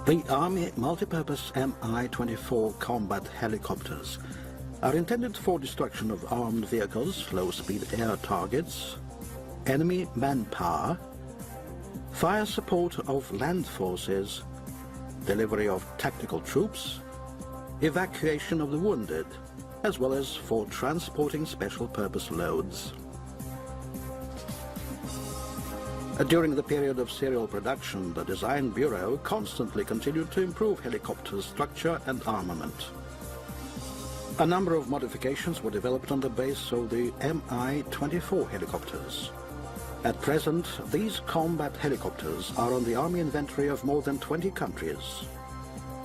The Army multipurpose MI-24 combat helicopters are intended for destruction of armed vehicles, low-speed air targets, enemy manpower, fire support of land forces, delivery of tactical troops, evacuation of the wounded, as well as for transporting special-purpose loads. During the period of serial production, the Design Bureau constantly continued to improve helicopter structure and armament. A number of modifications were developed on the base of the MI-24 helicopters. At present, these combat helicopters are on the Army inventory of more than 20 countries.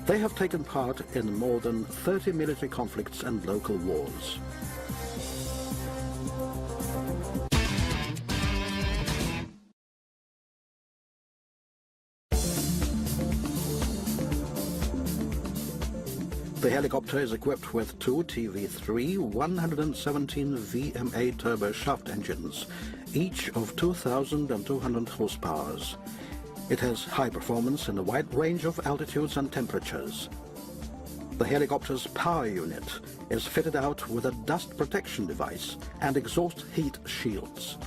They have taken part in more than 30 military conflicts and local wars. The helicopter is equipped with two TV3 117 VMA turbo shaft engines, each of 2,200 horsepower. It has high performance in a wide range of altitudes and temperatures. The helicopter's power unit is fitted out with a dust protection device and exhaust heat shields.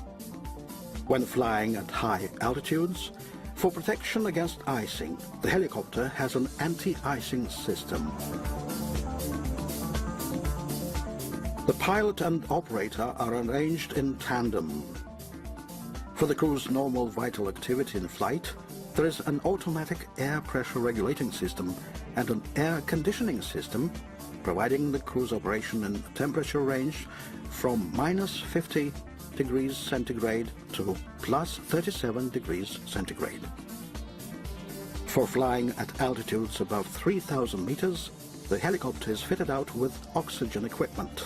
When flying at high altitudes, for protection against icing, the helicopter has an anti-icing system. The pilot and operator are arranged in tandem. For the crew's normal vital activity in flight, there is an automatic air pressure regulating system and an air conditioning system, providing the crew's operation in a temperature range from -50 degrees centigrade to +37 degrees centigrade. For flying at altitudes above 3,000 meters, the helicopter is fitted out with oxygen equipment.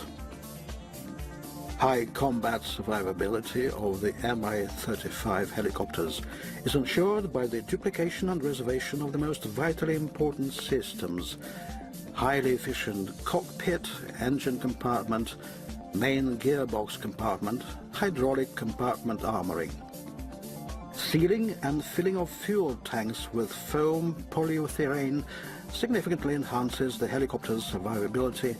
High combat survivability of the Mi-35 helicopters is ensured by the duplication and reservation of the most vitally important systems: highly efficient cockpit, engine compartment, main gearbox compartment, hydraulic compartment armoring. Sealing and filling of fuel tanks with foam polyurethane significantly enhances the helicopter's survivability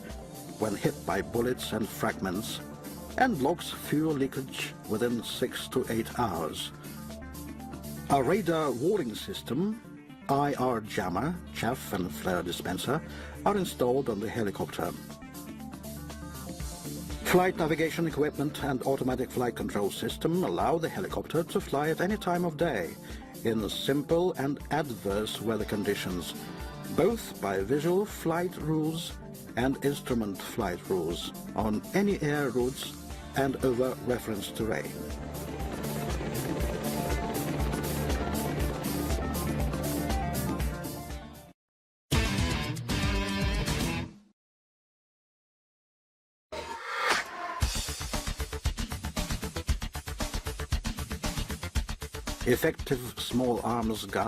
when hit by bullets and fragments, and blocks fuel leakage within 6 to 8 hours. A radar warning system, IR jammer, chaff and flare dispenser are installed on the helicopter. Flight navigation equipment and automatic flight control system allow the helicopter to fly at any time of day in simple and adverse weather conditions, both by visual flight rules and instrument flight rules on any air routes and over reference terrain. Effective small arms gun